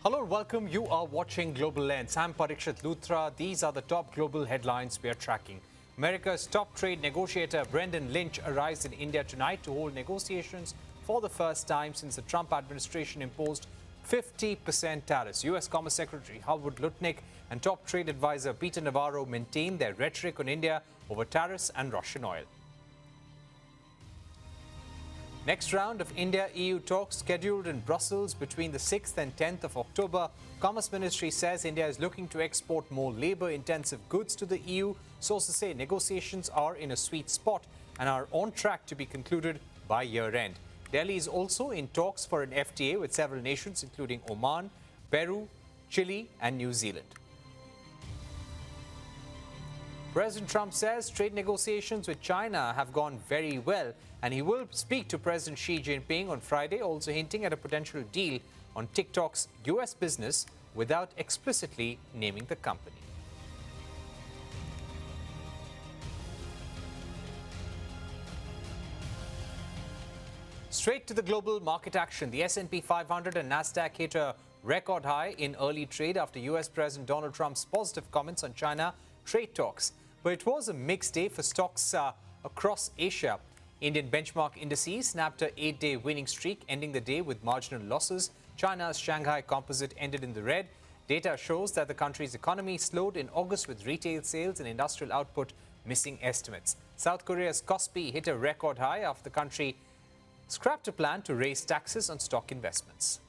Hello and welcome. You are watching Global Lens. I'm Parikshit Luthra. These are the top global headlines we are tracking. America's top trade negotiator Brendan Lynch arrives in India tonight to hold negotiations for the first time since the Trump administration imposed 50% tariffs. U.S. Commerce Secretary Howard Lutnick and top trade advisor Peter Navarro maintain their rhetoric on India over tariffs and Russian oil. Next round of India-EU talks scheduled in Brussels between the 6th and 10th of October. Commerce Ministry says India is looking to export more labour-intensive goods to the EU. Sources say negotiations are in a sweet spot and are on track to be concluded by year-end. Delhi is also in talks for an FTA with several nations including Oman, Peru, Chile and New Zealand. President Trump says trade negotiations with China have gone very well and he will speak to President Xi Jinping on Friday, also hinting at a potential deal on TikTok's US business without explicitly naming the company. Straight to the global market action. The S&P 500 and Nasdaq hit a record high in early trade after US President Donald Trump's positive comments on China trade talks. But it was a mixed day for stocks across Asia. Indian benchmark indices snapped an 8-day winning streak, ending the day with marginal losses. China's Shanghai Composite ended in the red. Data shows that the country's economy slowed in August with retail sales and industrial output missing estimates. South Korea's Kospi hit a record high after the country scrapped a plan to raise taxes on stock investments.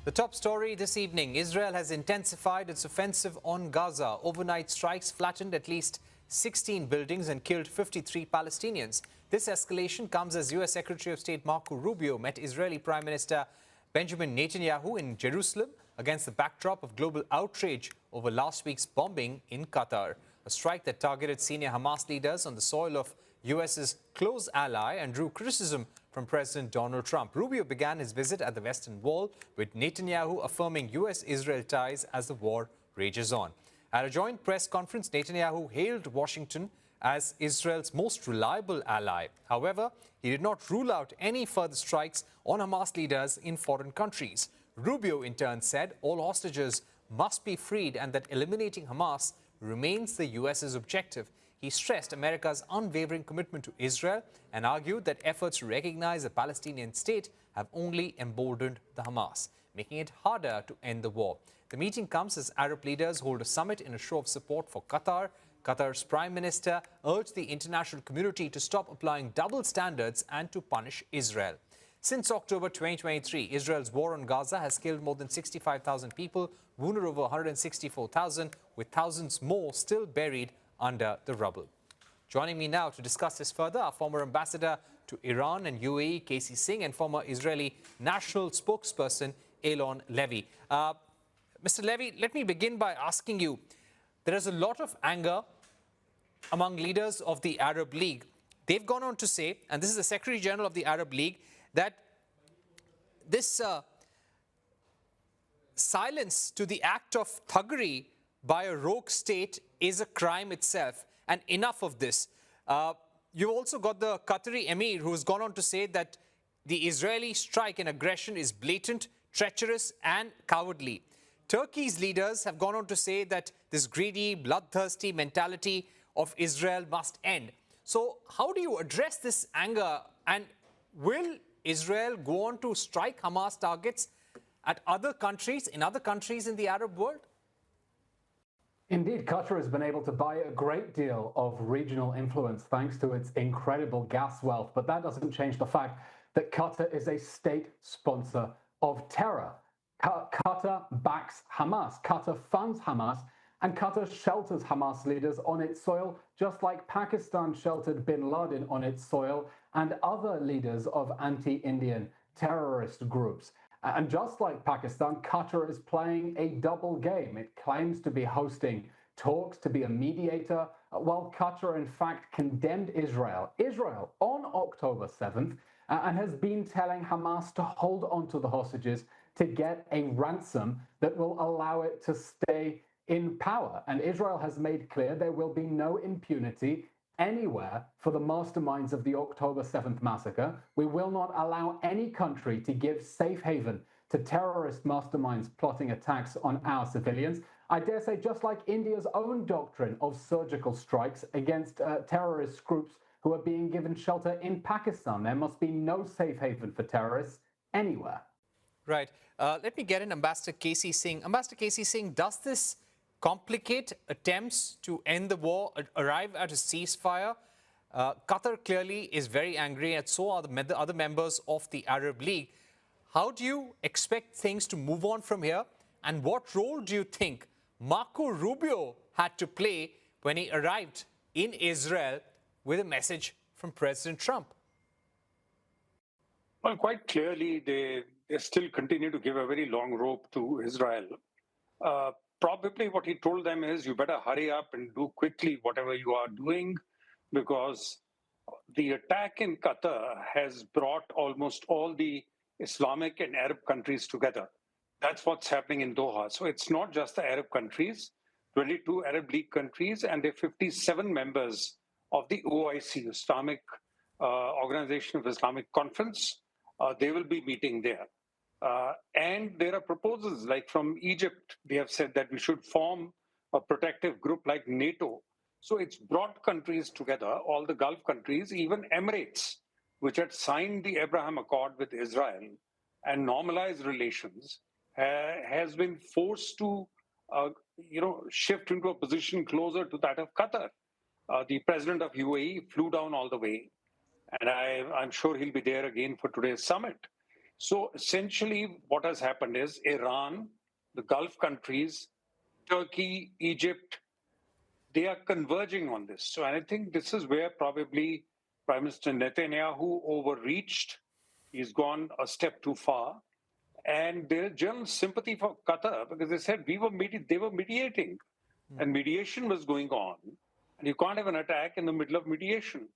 The top story this evening, Israel has intensified its offensive on Gaza. Overnight strikes flattened at least 16 buildings and killed 53 Palestinians. This escalation comes as U.S. Secretary of State Marco Rubio met Israeli Prime Minister Benjamin Netanyahu in Jerusalem against the backdrop of global outrage over last week's bombing in Qatar, a strike that targeted senior Hamas leaders on the soil of U.S.'s close ally and drew criticism from President Donald Trump. Rubio began his visit at the Western Wall, with Netanyahu affirming U.S.-Israel ties as the war rages on. At a joint press conference, Netanyahu hailed Washington as Israel's most reliable ally. However, he did not rule out any further strikes on Hamas leaders in foreign countries. Rubio, in turn, said all hostages must be freed and that eliminating Hamas remains the U.S.'s objective. He stressed America's unwavering commitment to Israel and argued that efforts to recognize a Palestinian state have only emboldened the Hamas, making it harder to end the war. The meeting comes as Arab leaders hold a summit in a show of support for Qatar. Qatar's prime minister urged the international community to stop applying double standards and to punish Israel. Since October 2023, Israel's war on Gaza has killed more than 65,000 people, wounded over 164,000, with thousands more still buried under the rubble. Joining me now to discuss this further, our former ambassador to Iran and UAE, Casey Singh, and former Israeli national spokesperson, Eylon Levy. Mr. Levy, let me begin by asking you, there is a lot of anger among leaders of the Arab League. They've gone on to say, and this is the Secretary General of the Arab League, that this silence to the act of thuggery by a rogue state is a crime itself, and enough of this. You've also got the Qatari Emir who's gone on to say that the Israeli strike and aggression is blatant, treacherous and cowardly. Turkey's leaders have gone on to say that this greedy, bloodthirsty mentality of Israel must end. So how do you address this anger, and will Israel go on to strike Hamas targets at other countries, in the Arab world? Indeed, Qatar has been able to buy a great deal of regional influence thanks to its incredible gas wealth. But that doesn't change the fact that Qatar is a state sponsor of terror. Qatar backs Hamas, Qatar funds Hamas, and Qatar shelters Hamas leaders on its soil, just like Pakistan sheltered bin Laden on its soil and other leaders of anti-Indian terrorist groups. And just like Pakistan, Qatar is playing a double game. It claims to be hosting talks, to be a mediator, while Qatar in fact condemned Israel on October 7th and has been telling Hamas to hold on to the hostages to get a ransom that will allow it to stay in power. And Israel has made clear there will be no impunity anywhere for the masterminds of the October 7th massacre. We will not allow any country to give safe haven to terrorist masterminds plotting attacks on our civilians. I dare say, just like India's own doctrine of surgical strikes against terrorist groups who are being given shelter in Pakistan, there must be no safe haven for terrorists anywhere. Right. Let me get in Ambassador K.C. Singh. Ambassador K.C. Singh, does this complicate attempts to end the war, arrive at a ceasefire? Qatar clearly is very angry, and so are the other members of the Arab League. How do you expect things to move on from here? And what role do you think Marco Rubio had to play when he arrived in Israel with a message from President Trump? Well, quite clearly, they still continue to give a very long rope to Israel. Probably what he told them is, you better hurry up and do quickly whatever you are doing, because the attack in Qatar has brought almost all the Islamic and Arab countries together. That's what's happening in Doha. So it's not just the Arab countries, 22 Arab League countries, and the 57 members of the OIC, Islamic Organization of Islamic Conference. They will be meeting there. And there are proposals like from Egypt. They have said that we should form a protective group like NATO. So it's brought countries together, all the Gulf countries, even Emirates, which had signed the Abraham Accord with Israel and normalized relations, has been forced to shift into a position closer to that of Qatar. The president of UAE flew down all the way, and I'm sure he'll be there again for today's summit. So essentially what has happened is Iran, the Gulf countries, Turkey, Egypt, they are converging on this. So I think this is where probably Prime Minister Netanyahu overreached. He's gone a step too far. And there is general sympathy for Qatar because they said they were mediating and mediation was going on. And you can't have an attack in the middle of mediation.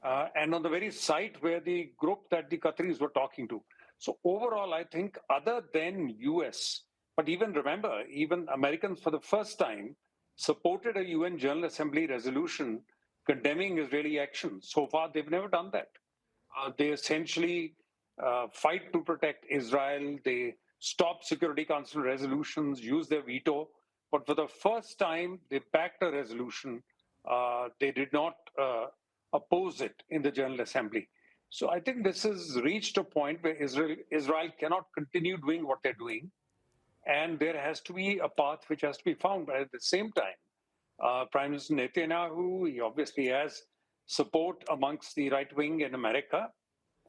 And on the very site where the group that the Qataris were talking to. So overall, I think other than US, but even remember, even Americans for the first time supported a UN General Assembly resolution condemning Israeli action. So far, they've never done that. They essentially fight to protect Israel. They stop Security Council resolutions, use their veto. But for the first time, they backed a resolution. They did not oppose it in the General Assembly. So I think this has reached a point where Israel cannot continue doing what they're doing. And there has to be a path which has to be found. But at the same time, Prime Minister Netanyahu, he obviously has support amongst the right wing in America.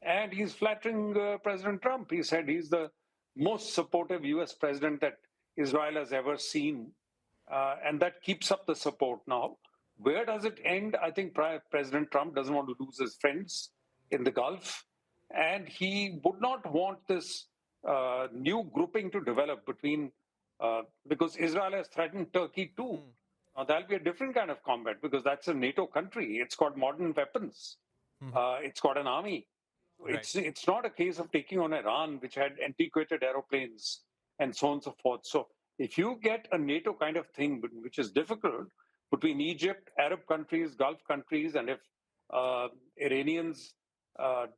And he's flattering President Trump. He said he's the most supportive US president that Israel has ever seen. And that keeps up the support now. Where does it end? I think President Trump doesn't want to lose his friends in the Gulf. And he would not want this new grouping to develop between, because Israel has threatened Turkey too. Now, that'll be a different kind of combat because that's a NATO country. It's got modern weapons. It's got an army. Right. It's not a case of taking on Iran, which had antiquated aeroplanes and so on and so forth. So if you get a NATO kind of thing, which is difficult, between Egypt, Arab countries, Gulf countries, and if Iranians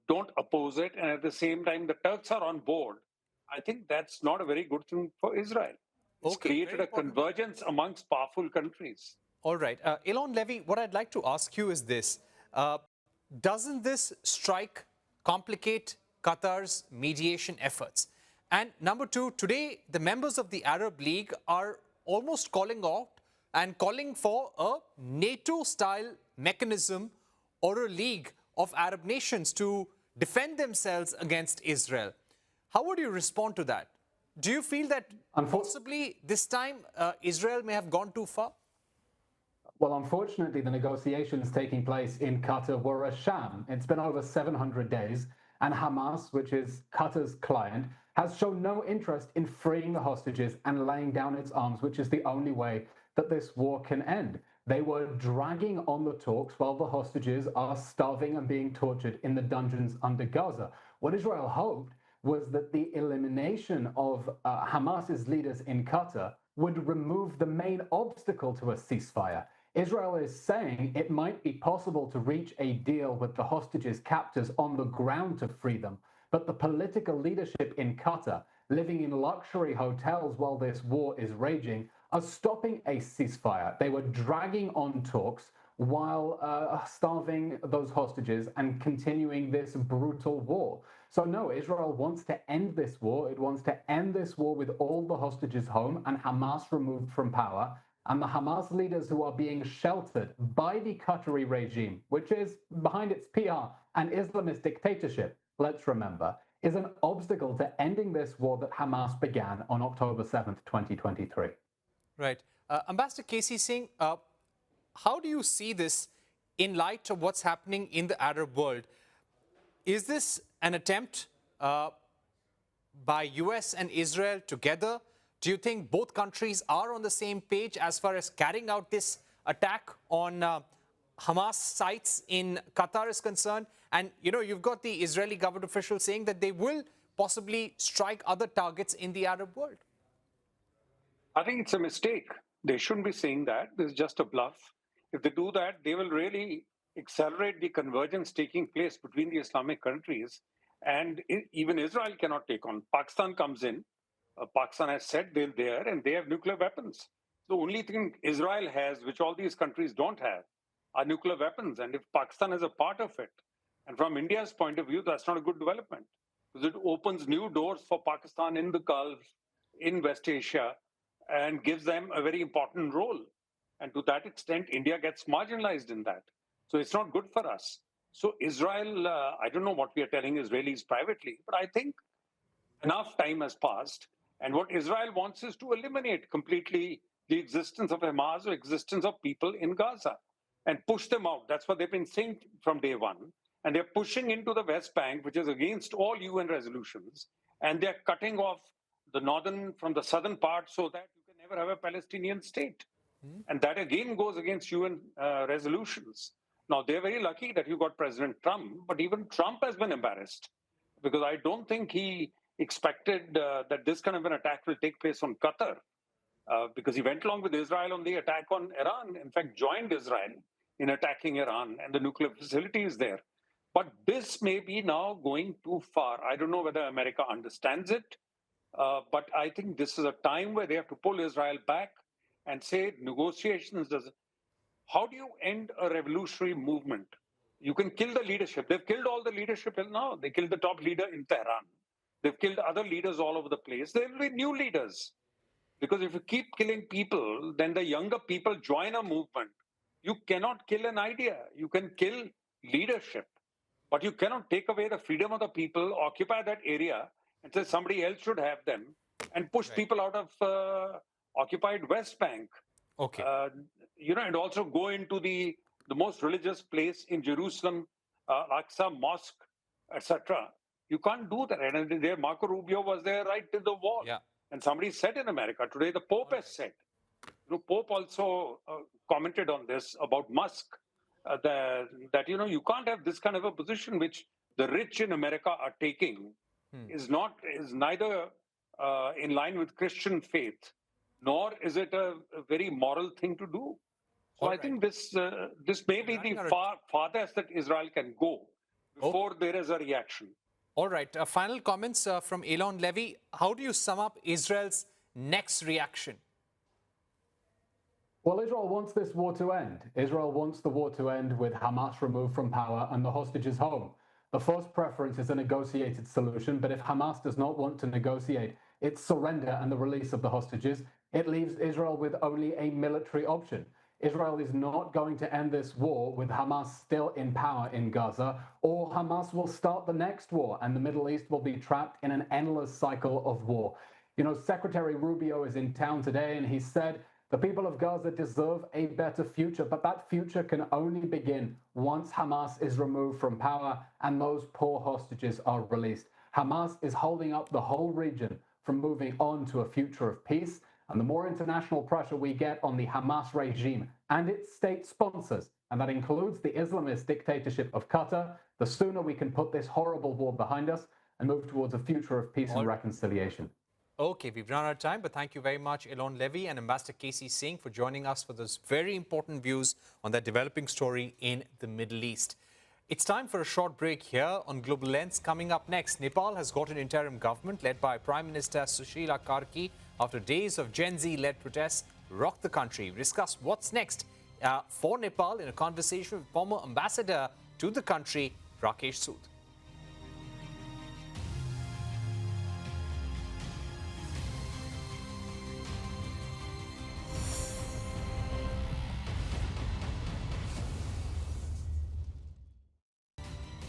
don't oppose it, and at the same time the Turks are on board, I think that's not a very good thing for Israel. It's created a convergence amongst powerful countries. All right. Eylon Levy, what I'd like to ask you is this. Doesn't this strike complicate Qatar's mediation efforts? And number two, today, the members of the Arab League are almost calling out and calling for a NATO-style mechanism or a league of Arab nations to defend themselves against Israel. How would you respond to that? Do you feel that possibly this time Israel may have gone too far? Well, unfortunately, the negotiations taking place in Qatar were a sham. It's been over 700 days, and Hamas, which is Qatar's client, has shown no interest in freeing the hostages and laying down its arms, which is the only way that this war can end. They were dragging on the talks while the hostages are starving and being tortured in the dungeons under Gaza. What Israel hoped was that the elimination of Hamas's leaders in Qatar would remove the main obstacle to a ceasefire. Israel is saying it might be possible to reach a deal with the hostages' captors on the ground to free them, but the political leadership in Qatar, living in luxury hotels while this war is raging, are stopping a ceasefire. They were dragging on talks while starving those hostages and continuing this brutal war. So no, Israel wants to end this war. It wants to end this war with all the hostages home and Hamas removed from power. And the Hamas leaders who are being sheltered by the Qatari regime, which is behind its PR and Islamist dictatorship, let's remember, is an obstacle to ending this war that Hamas began on October 7th, 2023. Right. Ambassador K.C. Singh, how do you see this in light of what's happening in the Arab world? Is this an attempt by US and Israel together? Do you think both countries are on the same page as far as carrying out this attack on Hamas sites in Qatar is concerned? And, you know, you've got the Israeli government officials saying that they will possibly strike other targets in the Arab world. I think it's a mistake. They shouldn't be saying that. This is just a bluff. If they do that, they will really accelerate the convergence taking place between the Islamic countries. And even Israel cannot take on. Pakistan comes in. Pakistan has said they're there and they have nuclear weapons. The only thing Israel has, which all these countries don't have, are nuclear weapons. And if Pakistan is a part of it, and from India's point of view, that's not a good development because it opens new doors for Pakistan in the Gulf, in West Asia, and gives them a very important role. And to that extent, India gets marginalized in that. So it's not good for us. So Israel, I don't know what we are telling Israelis privately, but I think enough time has passed. And what Israel wants is to eliminate completely the existence of Hamas or existence of people in Gaza and push them out. That's what they've been saying from day one. And they're pushing into the West Bank, which is against all UN resolutions. And they're cutting off the northern from the southern part so that you can never have a Palestinian state. And that again goes against UN resolutions. Now, they're very lucky that you got President Trump, but even Trump has been embarrassed because I don't think he expected that this kind of an attack will take place on Qatar because he went along with Israel on the attack on Iran, in fact, joined Israel in attacking Iran and the nuclear facilities there. But this may be now going too far. I don't know whether America understands it, but I think this is a time where they have to pull Israel back and say negotiations doesn't. How do you end a revolutionary movement? You can kill the leadership. They've killed all the leadership till now. They killed the top leader in Tehran. They've killed other leaders all over the place. There will be new leaders. Because if you keep killing people, then the younger people join a movement. You cannot kill an idea. You can kill leadership. But you cannot take away the freedom of the people, occupy that area, and say somebody else should have them, and push people out of occupied West Bank. Okay. And also go into the most religious place in Jerusalem, Al-Aqsa Mosque, etc. You can't do that. And there, Marco Rubio was there right to the wall. Yeah. And somebody said in America today, the Pope has said, Pope also commented on this about Musk, that you can't have this kind of a position which the rich in America are taking is neither in line with Christian faith, nor is it a very moral thing to do. So I think this may be the farthest that Israel can go before there is a reaction. All right. Final comments from Eylon Levy. How do you sum up Israel's next reaction? Well, Israel wants this war to end. Israel wants the war to end with Hamas removed from power and the hostages home. The first preference is a negotiated solution, but if Hamas does not want to negotiate its surrender and the release of the hostages, it leaves Israel with only a military option. Israel is not going to end this war with Hamas still in power in Gaza, or Hamas will start the next war and the Middle East will be trapped in an endless cycle of war. Secretary Rubio is in town today and he said the people of Gaza deserve a better future, but that future can only begin once Hamas is removed from power and those poor hostages are released. Hamas is holding up the whole region from moving on to a future of peace. And the more international pressure we get on the Hamas regime and its state sponsors, and that includes the Islamist dictatorship of Qatar, the sooner we can put this horrible war behind us and move towards a future of peace and reconciliation. Okay, we've run out of time, but thank you very much, Eylon Levy and Ambassador Casey Singh, for joining us for those very important views on that developing story in the Middle East. It's time for a short break here on Global Lens. Coming up next, Nepal has got an interim government led by Prime Minister Sushila Karki after days of Gen Z-led protests rocked the country. We discuss what's next for Nepal in a conversation with former ambassador to the country, Rakesh Sood.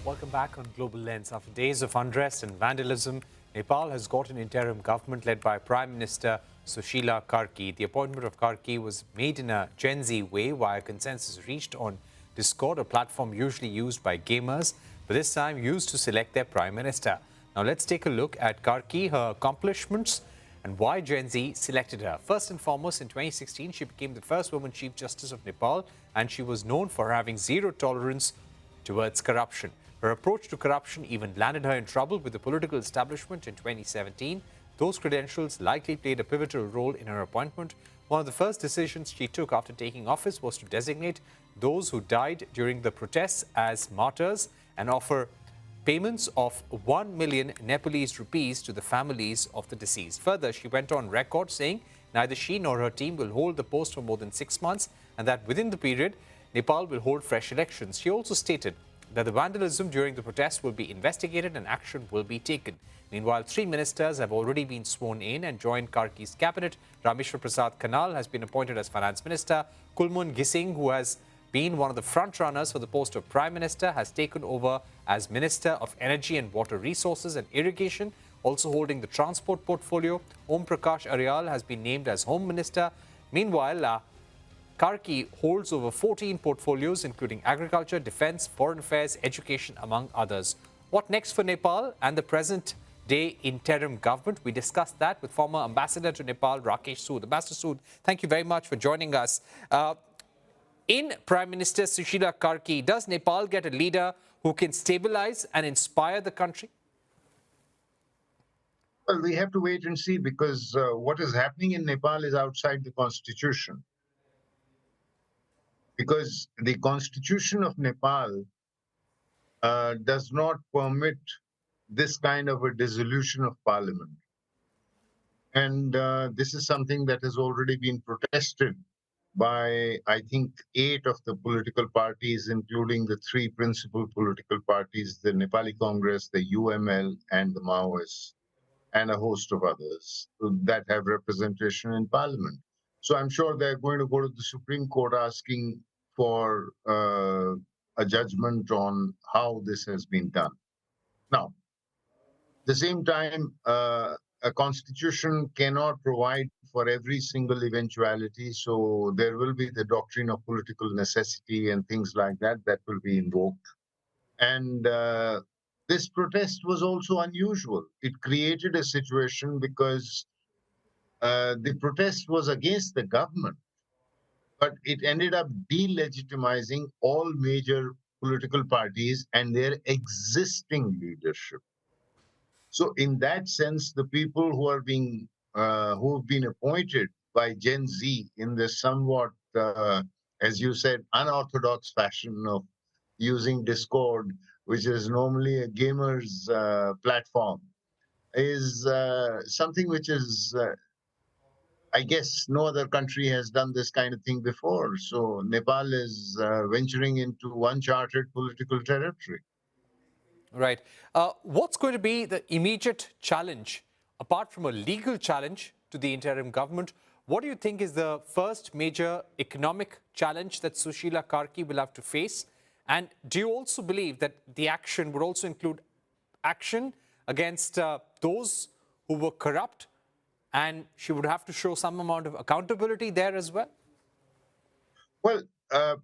Welcome back on Global Lens. After days of unrest and vandalism, Nepal has got an interim government led by Prime Minister Sushila Karki. The appointment of Karki was made in a Gen Z way via consensus reached on Discord, a platform usually used by gamers, but this time used to select their Prime Minister. Now let's take a look at Karki, her accomplishments, and why Gen Z selected her. First and foremost, in 2016, she became the first woman Chief Justice of Nepal, and she was known for having zero tolerance towards corruption. Her approach to corruption even landed her in trouble with the political establishment in 2017. Those credentials likely played a pivotal role in her appointment. One of the first decisions she took after taking office was to designate those who died during the protests as martyrs and offer payments of 1 million Nepalese rupees to the families of the deceased. Further, she went on record saying neither she nor her team will hold the post for more than 6 months and that within the period, Nepal will hold fresh elections. She also stated that the vandalism during the protests will be investigated and action will be taken. Meanwhile, 3 ministers have already been sworn in and joined Karki's cabinet. Rameshwar Prasad Kanal has been appointed as finance minister. Kulmun Gising, who has been one of the front runners for the post of prime minister, has taken over as Minister of Energy and Water Resources and Irrigation, also holding the transport portfolio. Om Prakash Aryal has been named as Home Minister. Meanwhile, Karki holds over 14 portfolios, including agriculture, defense, foreign affairs, education, among others. What next for Nepal and the present-day interim government? We discussed that with former ambassador to Nepal, Rakesh Sood. Ambassador Sood, thank you very much for joining us. In Prime Minister Sushila Karki, does Nepal get a leader who can stabilize and inspire the country? Well, we have to wait and see because what is happening in Nepal is outside the constitution. Because the constitution of Nepal does not permit this kind of a dissolution of parliament. And this is something that has already been protested by, I think, 8 of the political parties, including the 3 principal political parties, the Nepali Congress, the UML, and the Maoists, and a host of others that have representation in parliament. So I'm sure they're going to go to the Supreme Court asking for a judgment on how this has been done. Now, at the same time, a constitution cannot provide for every single eventuality. So there will be the doctrine of political necessity and things like that that will be invoked. And this protest was also unusual. It created a situation because the protest was against the government, but it ended up delegitimizing all major political parties and their existing leadership. So in that sense, the people who are being who have been appointed by Gen Z in this somewhat, as you said, unorthodox fashion of using Discord, which is normally a gamer's platform, is something which is, I guess, no other country has done this kind of thing before. So Nepal is venturing into uncharted political territory. Right. What's going to be the immediate challenge, apart from a legal challenge to the interim government? What do you think is the first major economic challenge that Sushila Karki will have to face? And do you also believe that the action would also include action against those who were corrupt, and she would have to show some amount of accountability there as well? Well,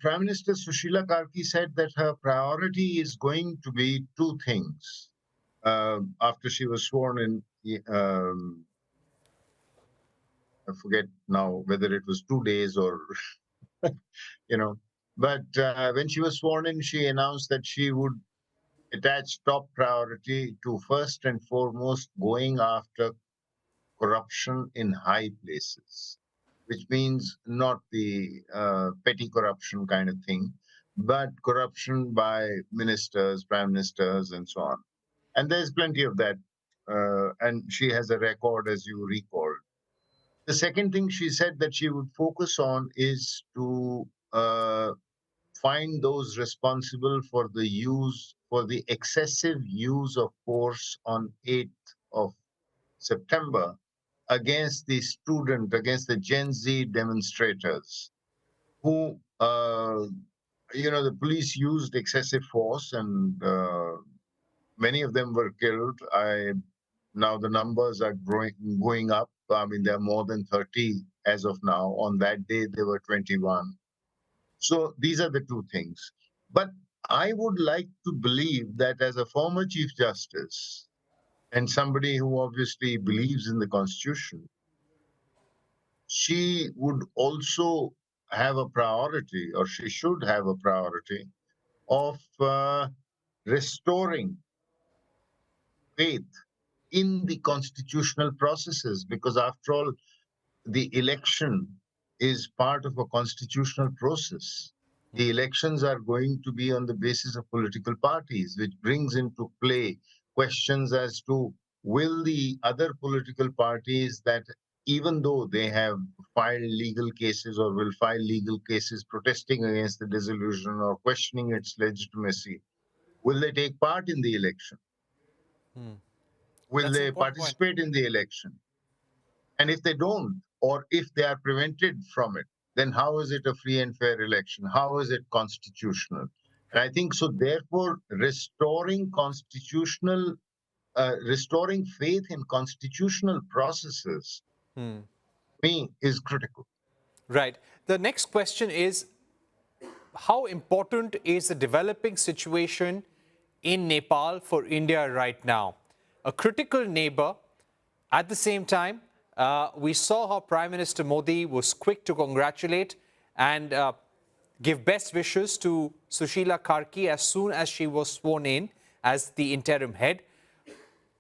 Prime Minister Sushila Karki said that her priority is going to be 2 things. After she was sworn in, I forget now whether it was 2 days or, but when she was sworn in, she announced that she would attach top priority to first and foremost going after corruption in high places, which means not the petty corruption kind of thing, but corruption by ministers, prime ministers, and so on. And there's plenty of that. And she has a record, as you recall. The second thing she said that she would focus on is to find those responsible for the excessive use of force on 8th of September against the Gen Z demonstrators who, the police used excessive force and many of them were killed. Now the numbers are going up. I mean, there are more than 30 as of now. On that day, there were 21. So these are the two things. But I would like to believe that as a former Chief Justice and somebody who obviously believes in the Constitution, she would also have a priority, or she should have a priority, of restoring faith in the constitutional processes, because after all, the election is part of a constitutional process. The elections are going to be on the basis of political parties, which brings into play questions as to will the other political parties that, even though they have filed legal cases or will file legal cases protesting against the dissolution or questioning its legitimacy, will they take part in the election? Will That's an they important point. participate in the election? And if they don't, or if they are prevented from it, then how is it a free and fair election? How is it constitutional? And I think so, therefore, restoring faith in constitutional processes, me, is critical. Right. The next question is, how important is the developing situation in Nepal for India right now? A critical neighbor. At the same time, we saw how Prime Minister Modi was quick to congratulate and give best wishes to Sushila Karki as soon as she was sworn in as the interim head.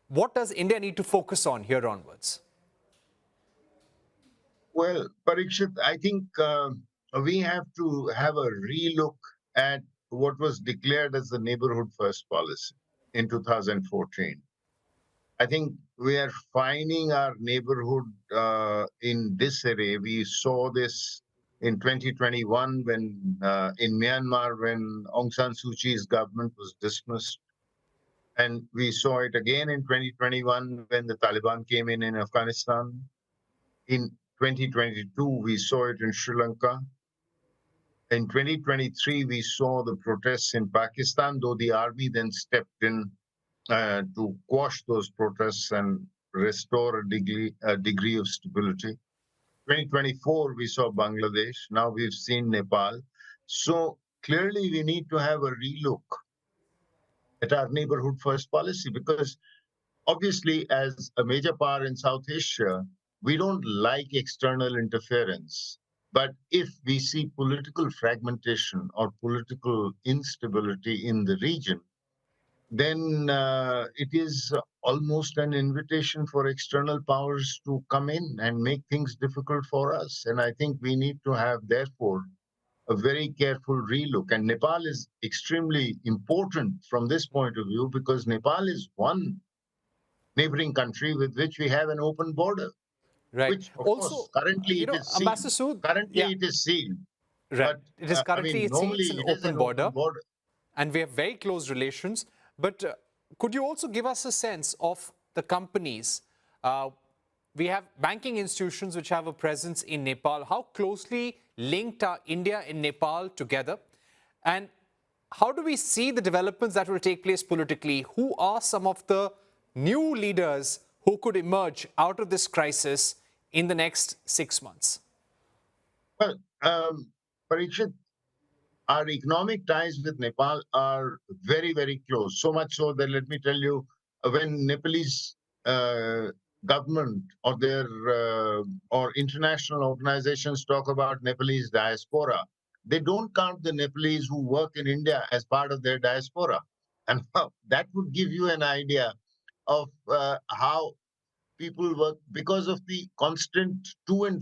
What does India need to focus on here onwards? Well, Parikshit, I think we have to have a relook at what was declared as the Neighborhood First policy in 2014. I think we are finding our neighborhood in disarray. We saw this in 2021 when in Myanmar, when Aung San Suu Kyi's government was dismissed. And we saw it again in 2021 when the Taliban came in Afghanistan. In 2022, we saw it in Sri Lanka. In 2023, we saw the protests in Pakistan, though the army then stepped in to quash those protests and restore a degree of stability. 2024, we saw Bangladesh. Now we've seen Nepal. So clearly, we need to have a relook at our neighborhood first policy, because obviously, as a major power in South Asia, we don't like external interference. But if we see political fragmentation or political instability in the region, then it is almost an invitation for external powers to come in and make things difficult for us. And I think we need to have, therefore, a very careful relook. And Nepal is extremely important from this point of view, because Nepal is one neighboring country with which we have an open border, Right. which, of Also, course, currently it is sealed. Ambassador Sood, Currently it is sealed. right. But It is currently, normally it's an it is open an border. open border. And we have very close relations. But could you also give us a sense of the companies? We have banking institutions which have a presence in Nepal. How closely linked are India and Nepal together? And how do we see the developments that will take place politically? Who are some of the new leaders who could emerge out of this crisis in the next 6 months? Well, Parikshit, our economic ties with Nepal are very, very close. So much so that, let me tell you, when Nepalese government or their or international organizations talk about Nepalese diaspora, they don't count the Nepalese who work in India as part of their diaspora. And that would give you an idea of how people work because of the constant toing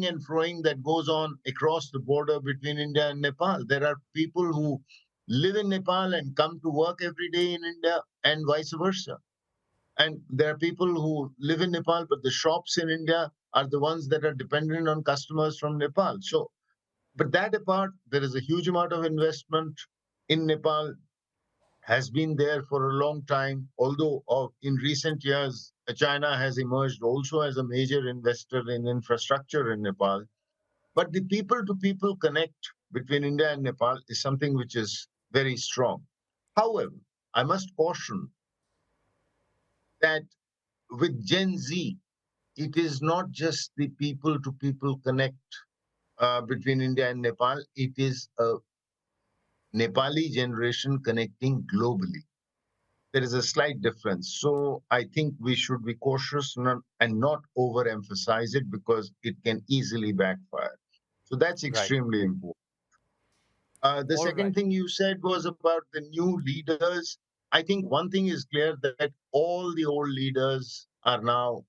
and froing that goes on across the border between India and Nepal. There are people who live in Nepal and come to work every day in India and vice versa. And there are people who live in Nepal, but the shops in India are the ones that are dependent on customers from Nepal. So, but that apart, there is a huge amount of investment in Nepal, has been there for a long time, although in recent years, China has emerged also as a major investor in infrastructure in Nepal. But the people-to-people connect between India and Nepal is something which is very strong. However, I must caution that with Gen Z, it is not just the people-to-people connect between India and Nepal. It is a Nepali generation connecting globally. There is a slight difference. So I think we should be cautious and not overemphasize it because it can easily backfire. So that's Right. extremely important. The All right. second thing you said was about the new leaders. I think one thing is clear that all the old leaders are now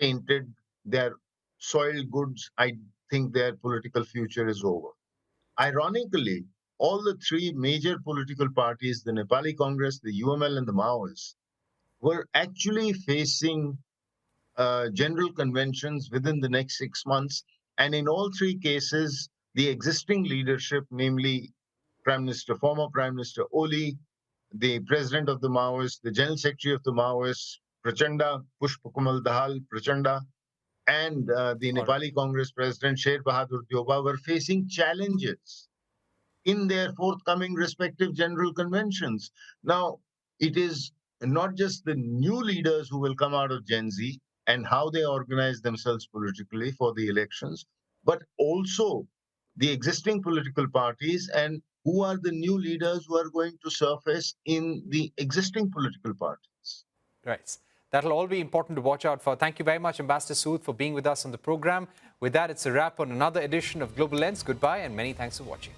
tainted. They're soiled goods. I think their political future is over. Ironically, all the three major political parties, the Nepali Congress, the UML, and the Maoists, were actually facing general conventions within the next 6 months. And in all three cases, the existing leadership, namely former Prime Minister Oli, the president of the Maoists, the general secretary of the Maoists, Prachanda, Pushpakumal Dahal Prachanda, and the All right. Nepali Congress president, Sher Bahadur Dioba, were facing challenges in their forthcoming respective general conventions. Now, it is not just the new leaders who will come out of Gen Z and how they organize themselves politically for the elections, but also the existing political parties and who are the new leaders who are going to surface in the existing political parties. Right. That'll all be important to watch out for. Thank you very much, Ambassador Sood, for being with us on the program. With that, it's a wrap on another edition of Global Lens. Goodbye, and many thanks for watching.